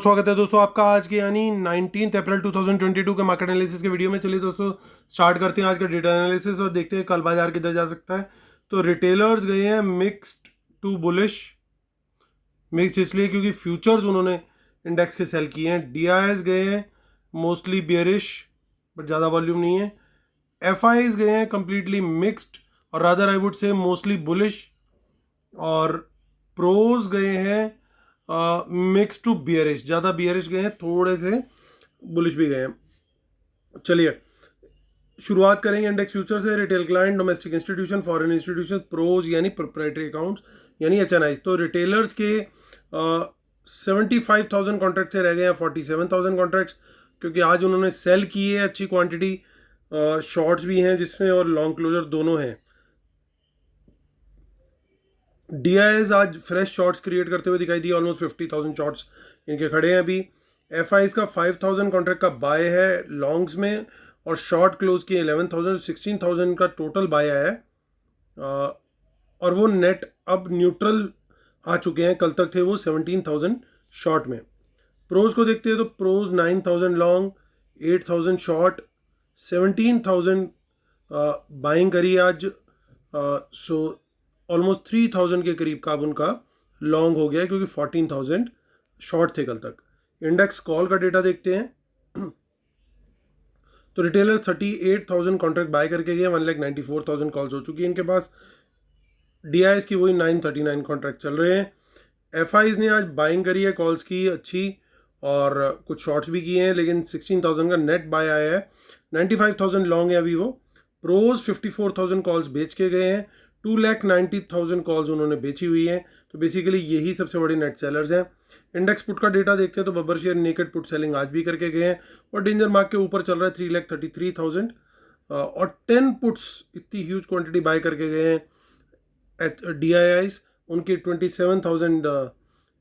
स्वागत है दोस्तों आपका आज के यानी 19 अप्रैल 2022 के मार्केट एनालिसिस के वीडियो में। चलिए दोस्तों स्टार्ट करते हैं आज का डेटा एनालिसिस और देखते हैं कल बाजार किधर जा सकता है। तो रिटेलर्स गए हैं मिक्स्ड टू बुलिश। मिक्स्ड इसलिए क्योंकि फ्यूचर्स उन्होंने इंडेक्स के सेल किए हैं। डीआईएस गए हैं मोस्टली बियरिश बट ज़्यादा वॉल्यूम नहीं है। एफआईज गए हैं कम्प्लीटली मिक्स्ड और rather I would say mostly bullish. और प्रोज गए हैं मिक्स टू बियरिश, ज़्यादा बियरिश गए हैं, थोड़े से बुलिश भी गए हैं। चलिए शुरुआत करेंगे इंडेक्स फ्यूचर से। Retail client, domestic institution, foreign institution, pros यानी प्रोप्राइटरी अकाउंट्स यानी एचएनआई। तो रिटेलर्स के 75,000 कॉन्ट्रैक्ट से रह गए हैं 47,000 कॉन्ट्रैक्ट्स, क्योंकि आज उन्होंने सेल की है अच्छी क्वांटिटी। शॉर्ट्स भी हैं जिसमें और लॉन्ग क्लोजर दोनों हैं। डीआईएस आज फ्रेश शॉर्ट्स क्रिएट करते हुए दिखाई दिए। ऑलमोस्ट 50,000 शॉर्ट्स इनके खड़े हैं अभी। एफआईज का 5,000 कॉन्ट्रैक्ट का बाय है लॉन्ग्स में और शॉर्ट क्लोज की 11,000, 16,000 का टोटल बाय है। और वो नेट अब न्यूट्रल आ चुके हैं, कल तक थे वो 17,000 शॉर्ट में। प्रोज को देखते हैं तो प्रोज 9,000 लॉन्ग, 8,000 शॉर्ट, 17,000 बाइंग करी आज। सो ऑलमोस्ट 3,000 के करीब का अब उनका लॉन्ग हो गया है, क्योंकि 14,000 शॉर्ट थे कल तक। इंडेक्स कॉल का डेटा देखते हैं तो रिटेलर 38,000 कॉन्ट्रैक्ट बाय करके गए, 1,94,000 कॉल्स हो चुकी है इनके पास। डीआईएस की वही 939 कॉन्ट्रैक्ट चल रहे हैं। एफआईज ने आज बाइंग करी है कॉल्स की अच्छी और कुछ शॉर्ट्स भी किए हैं, लेकिन 16,000 का नेट बाय आया है। 95,000 लॉन्ग है अभी वो। प्रोज 54,000 कॉल्स बेच के गए हैं, 2,90,000 कॉल्स उन्होंने बेची हुई हैं। तो बेसिकली यही सबसे बड़ी नेट सेलर्स हैं। इंडेक्स पुट का डेटा देखते हैं तो Babbar share naked put selling आज भी करके गए हैं और डेंजर मार्क के ऊपर चल रहा है 3,33,000। और 10 पुट्स इतनी ह्यूज क्वांटिटी बाय करके गए हैं डीआईआईज। उनकी 27,000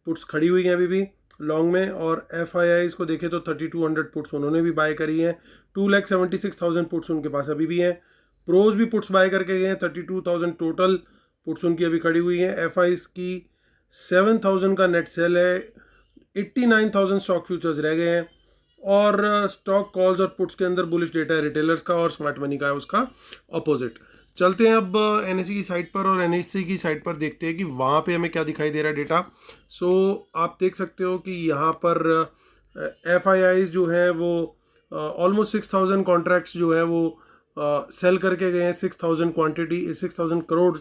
पुट्स खड़ी हुई हैं अभी भी लॉन्ग में। और एफआईआईज को देखें तो 3,200 पुट्स उन्होंने भी बाय करी हैं। 2,76,000 पुट्स उनके पास अभी भी हैं। प्रोज भी पुट्स बाय करके गए हैं, 32,000 टोटल पुट्स उनकी अभी खड़ी हुई हैं। एफआईज की 7,000 का नेट सेल है। 89,000 स्टॉक फ्यूचर्स रह गए हैं। और स्टॉक कॉल्स और पुट्स के अंदर बुलिश डेटा है रिटेलर्स का और स्मार्ट मनी का है उसका अपोजिट। चलते हैं अब एनएससी की साइट पर और एनएससी की साइट पर देखते हैं कि वहाँ पे हमें क्या दिखाई दे रहा है डेटा। सो आप देख सकते हो कि यहाँ पर एफआईआईज जो है वो ऑलमोस्ट 6,000 कॉन्ट्रैक्ट्स जो है वो सेल करके गए हैं। 6,000 क्वांटिटी, 6,000 करोड़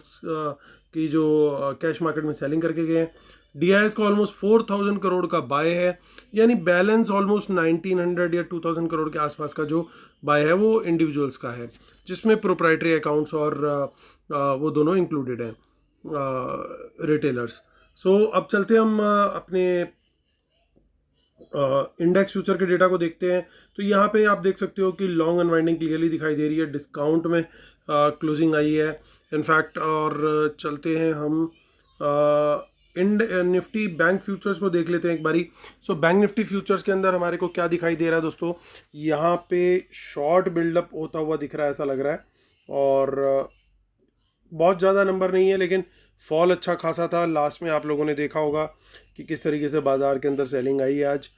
की जो कैश मार्केट में सेलिंग करके गए हैं। डीआईएस का ऑलमोस्ट 4,000 करोड़ का बाय है, यानी बैलेंस ऑलमोस्ट 1,900 या 2,000 करोड़ के आसपास का जो बाय है वो इंडिविजुअल्स का है, जिसमें प्रोप्राइटरी अकाउंट्स और वो दोनों इंक्लूडेड हैं रिटेलर्स। सो अब चलते हम अपने इंडेक्स फ्यूचर के डेटा को देखते हैं। तो यहाँ पे आप देख सकते हो कि लॉन्ग अनवाइंडिंग क्लियरली दिखाई दे रही है, डिस्काउंट में क्लोजिंग आई है इनफैक्ट। और चलते हैं हम निफ्टी बैंक फ्यूचर्स को देख लेते हैं एक बारी। सो बैंक निफ्टी फ्यूचर्स के अंदर हमारे को क्या दिखाई दे रहा है दोस्तों, यहाँ पे शॉर्ट बिल्डअप होता हुआ दिख रहा है ऐसा लग रहा है। और बहुत ज़्यादा नंबर नहीं है, लेकिन फॉल अच्छा खासा था। लास्ट में आप लोगों ने देखा होगा कि किस तरीके से बाजार के अंदर सेलिंग आई है आज।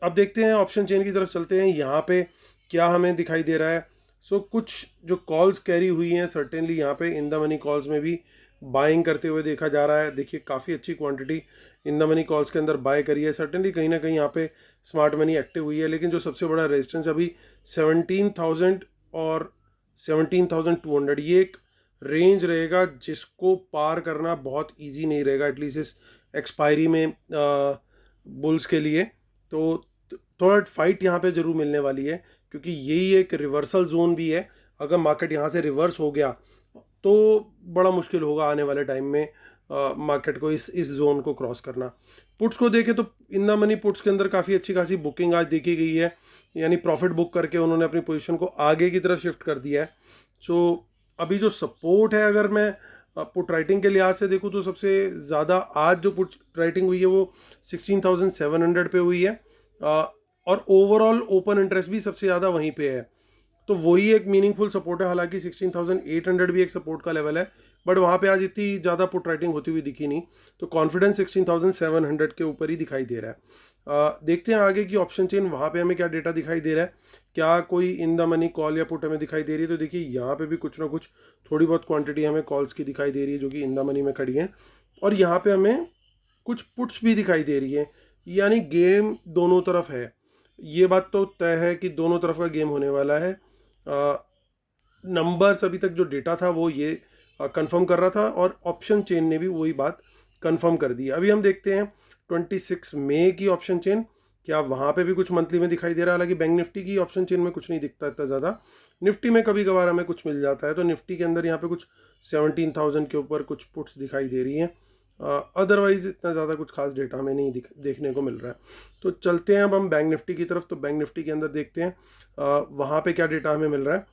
अब देखते हैं ऑप्शन चेन की तरफ चलते हैं, यहाँ पे क्या हमें दिखाई दे रहा है। सो कुछ जो कॉल्स कैरी हुई हैं सर्टेनली यहाँ पे इन द मनी कॉल्स में भी बाइंग करते हुए देखा जा रहा है। देखिए काफ़ी अच्छी quantity in the money calls के अंदर बाय करी है। सर्टेनली कहीं ना कहीं यहाँ पे स्मार्ट मनी एक्टिव हुई है, लेकिन जो सबसे बड़ा रेजिस्टेंस अभी 17,000 और 17,200 ये एक रेंज रहेगा जिसको पार करना बहुत इजी नहीं रहेगा, एटलीस्ट इस एक्सपायरी में बुल्स के लिए। तो थोड़ा फाइट यहाँ पे ज़रूर मिलने वाली है, क्योंकि यही एक रिवर्सल जोन भी है। अगर मार्केट यहाँ से रिवर्स हो गया तो बड़ा मुश्किल होगा आने वाले टाइम में मार्केट को इस जोन को क्रॉस करना। पुट्स को देखें तो इन द मनी पुट्स के अंदर काफ़ी अच्छी खासी बुकिंग आज देखी गई है, यानी प्रॉफिट बुक करके उन्होंने अपनी पोजीशन को आगे की तरफ शिफ्ट कर दिया है। सो अभी जो सपोर्ट है, अगर मैं पुट राइटिंग के लिहाज से देखूँ तो सबसे ज़्यादा आज जो पुट राइटिंग हुई है वो 16,700 पे हुई है। और ओवरऑल ओपन इंटरेस्ट भी सबसे ज़्यादा वहीं पे है, तो वही एक मीनिंगफुल सपोर्ट है। हालांकि 16,800 भी एक सपोर्ट का लेवल है, बट वहाँ पे आज इतनी ज़्यादा पुट राइटिंग होती हुई दिखी नहीं, तो कॉन्फिडेंस 16,700 के ऊपर ही दिखाई दे रहा है। देखते हैं आगे की ऑप्शन चेन, वहाँ पे हमें क्या डेटा दिखाई दे रहा है, क्या कोई इन द मनी कॉल या पुट हमें दिखाई दे रही है। तो देखिए यहाँ पे भी कुछ ना कुछ थोड़ी बहुत क्वांटिटी हमें कॉल्स की दिखाई दे रही है जो कि इन द मनी में खड़ी है, और यहाँ पे हमें कुछ पुट्स भी दिखाई दे रही है, यानी गेम दोनों तरफ है। ये बात तो तय है कि दोनों तरफ का गेम होने वाला है। नंबर्स अभी तक जो डेटा था वो ये कंफर्म कर रहा था, और ऑप्शन चेन ने भी वही बात कंफर्म कर दी। अभी हम देखते हैं 26 मई की ऑप्शन चेन, क्या वहाँ पे भी कुछ मंथली में दिखाई दे रहा है। हालांकि बैंक निफ्टी की ऑप्शन चेन में कुछ नहीं दिखता इतना ज़्यादा, निफ्टी में कभी कभार हमें कुछ मिल जाता है। तो निफ्टी के अंदर यहाँ पे कुछ 17,000 के ऊपर कुछ पुट्स दिखाई दे रही हैं, अदरवाइज इतना ज़्यादा कुछ खास डेटा हमें नहीं देखने को मिल रहा है। तो चलते हैं अब हम बैंक निफ्टी की तरफ। तो बैंक निफ्टी के अंदर देखते हैं वहाँ पे क्या डेटा हमें मिल रहा है।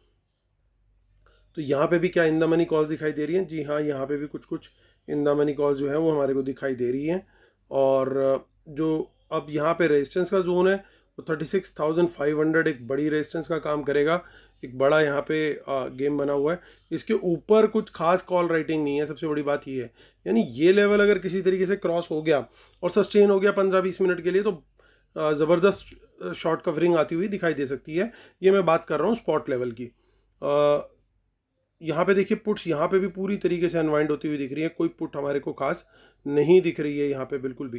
तो यहाँ पे भी क्या इन द मनी कॉल्स दिखाई दे रही हैं। जी हाँ, यहाँ पे भी कुछ कुछ इन द मनी कॉल्स जो है वो हमारे को दिखाई दे रही हैं। और जो अब यहाँ पे रेजिस्टेंस का जोन है वो 36,500 एक बड़ी रेजिस्टेंस का काम करेगा। एक बड़ा यहाँ पे गेम बना हुआ है, इसके ऊपर कुछ खास कॉल राइटिंग नहीं है, सबसे बड़ी बात ये है। यानी ये लेवल अगर किसी तरीके से क्रॉस हो गया और सस्टेन हो गया 15-20 मिनट के लिए, तो ज़बरदस्त शॉर्ट कवरिंग आती हुई दिखाई दे सकती है। ये मैं बात कर रहा हूँ स्पॉट लेवल की। यहाँ पे देखिए पुट्स यहाँ पे भी पूरी तरीके से अनवाइंड होती हुई दिख रही है, कोई पुट हमारे को खास नहीं दिख रही है यहाँ पे बिल्कुल भी।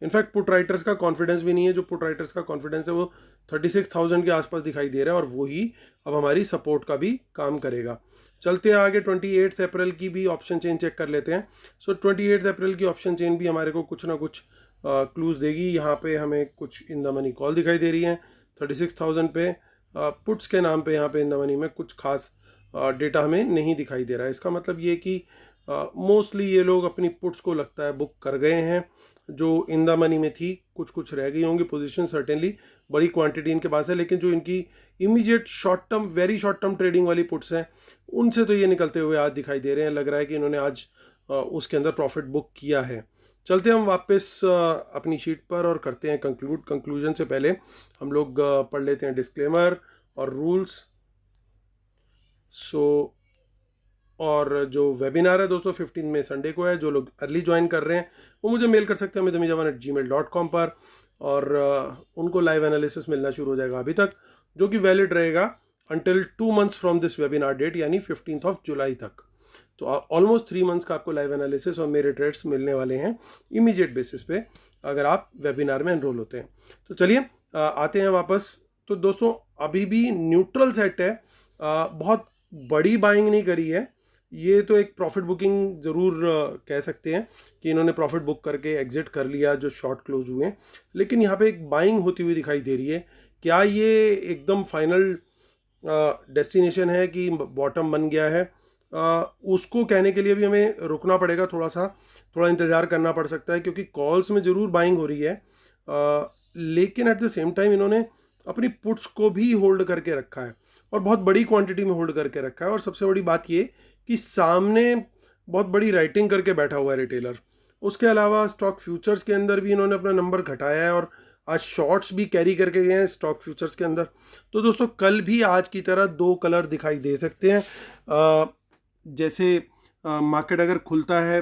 इनफैक्ट पुट राइटर्स का कॉन्फिडेंस भी नहीं है, जो पुट राइटर्स का कॉन्फिडेंस है वो 36,000 के आसपास दिखाई दे रहा है, और वही अब हमारी सपोर्ट का भी काम करेगा। चलते हैं आगे 28 अप्रैल की भी ऑप्शन चेन चेक कर लेते हैं। सो 28 अप्रैल की ऑप्शन चेन भी हमारे को कुछ ना कुछ क्लूज देगी। यहाँ पे हमें कुछ इन द मनी कॉल दिखाई दे रही है 36,000 पे, पुट्स के नाम पे यहाँ पे इन द मनी में कुछ खास डेटा हमें नहीं दिखाई दे रहा है। इसका मतलब ये कि मोस्टली ये लोग अपनी पुट्स को लगता है बुक कर गए हैं, जो इन द मनी में थी। कुछ कुछ रह गई होंगी पोजीशन, सर्टेनली बड़ी क्वांटिटी इनके पास है, लेकिन जो इनकी immediate short term, very short term trading वाली पुट्स हैं, उनसे तो ये निकलते हुए आज दिखाई दे रहे हैं। लग रहा है कि इन्होंने आज उसके अंदर प्रॉफिट बुक किया है। चलते हम वापस अपनी शीट पर और करते हैं कंक्लूजन से पहले हम लोग पढ़ लेते हैं डिस्क्लेमर और रूल्स। और जो वेबिनार है दोस्तों 15 में संडे को है। जो लोग अर्ली ज्वाइन कर रहे हैं वो मुझे मेल कर सकते हैं amitamjawan@gmail.com पर, और उनको लाइव एनालिसिस मिलना शुरू हो जाएगा अभी तक, जो कि वैलिड रहेगा until 2 months from this webinar date, यानी 15 जुलाई तक। तो ऑलमोस्ट 3 मंथ्स का आपको लाइव एनालिसिस और मेरे ट्रेड्स मिलने वाले हैं इमीडिएट बेसिस पे, अगर आप वेबिनार में एनरोल होते हैं। तो चलिए आते हैं वापस। तो दोस्तों अभी भी न्यूट्रल सेट है, बहुत बड़ी बाइंग नहीं करी है। ये तो एक प्रॉफिट बुकिंग ज़रूर कह सकते हैं कि इन्होंने प्रॉफिट बुक करके एग्जिट कर लिया जो शॉर्ट क्लोज हुए, लेकिन यहाँ पे एक बाइंग होती हुई दिखाई दे रही है। क्या ये एकदम फाइनल डेस्टिनेशन है कि बॉटम बन गया है? उसको कहने के लिए भी हमें रुकना पड़ेगा, थोड़ा इंतज़ार करना पड़ सकता है, क्योंकि कॉल्स में ज़रूर बाइंग हो रही है, लेकिन एट द सेम टाइम इन्होंने अपनी पुट्स को भी होल्ड करके रखा है, और बहुत बड़ी क्वांटिटी में होल्ड करके रखा है। और सबसे बड़ी बात ये कि सामने बहुत बड़ी राइटिंग करके बैठा हुआ है रिटेलर। उसके अलावा स्टॉक फ्यूचर्स के अंदर भी इन्होंने अपना नंबर घटाया है, और आज शॉर्ट्स भी कैरी करके गए हैं स्टॉक फ्यूचर्स के अंदर। तो दोस्तों कल भी आज की तरह 2 कलर दिखाई दे सकते हैं। जैसे मार्केट अगर खुलता है,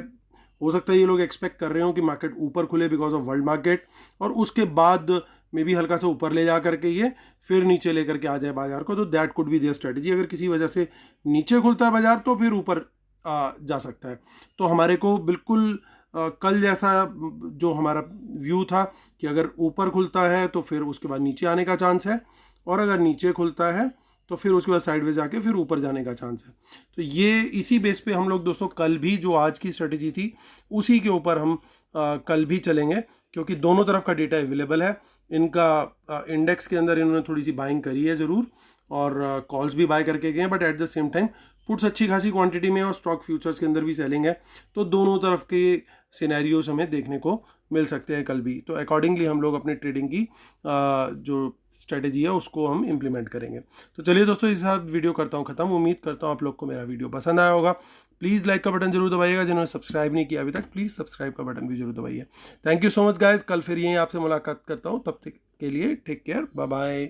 हो सकता है ये लोग एक्सपेक्ट कर रहे हो कि मार्केट ऊपर खुले बिकॉज ऑफ वर्ल्ड मार्केट, और उसके बाद मे भी हल्का सा ऊपर ले जा करके ये फिर नीचे लेकर के आ जाए बाजार को। तो that could be their strategy. अगर किसी वजह से नीचे खुलता है बाजार तो फिर ऊपर जा सकता है। तो हमारे को बिल्कुल कल जैसा जो हमारा व्यू था कि अगर ऊपर खुलता है तो फिर उसके बाद नीचे आने का चांस है, और अगर नीचे खुलता है तो फिर उसके बाद साइडवेज जाके फिर ऊपर जाने का चांस है। तो ये इसी बेस पे हम लोग दोस्तों कल भी जो आज की स्ट्रेटजी थी उसी के ऊपर हम कल भी चलेंगे, क्योंकि दोनों तरफ का डेटा अवेलेबल है। इनका इंडेक्स के अंदर इन्होंने थोड़ी सी बाइंग करी है ज़रूर, और कॉल्स भी बाय करके गए हैं, but at the same time puts अच्छी खासी क्वांटिटी में और स्टॉक फ्यूचर्स के अंदर भी सेलिंग है। तो दोनों तरफ के सिनेरियोज हमें देखने को मिल सकते हैं कल भी। तो अकॉर्डिंगली हम लोग अपनी ट्रेडिंग की जो स्ट्रेटेजी है उसको हम इम्प्लीमेंट करेंगे। तो चलिए दोस्तों, इस साथ वीडियो करता हूँ ख़त्म। उम्मीद करता हूँ आप लोग को मेरा वीडियो पसंद आया होगा। प्लीज़ लाइक का बटन जरूर दबाइएगा। जिन्होंने सब्सक्राइब नहीं किया अभी तक, प्लीज़ सब्सक्राइब का बटन भी जरूर दबाइए। Thank you so much guys. कल फिर यहीं आपसे मुलाकात करता हूँ, तब तक के लिए टेक केयर, बाय बाय।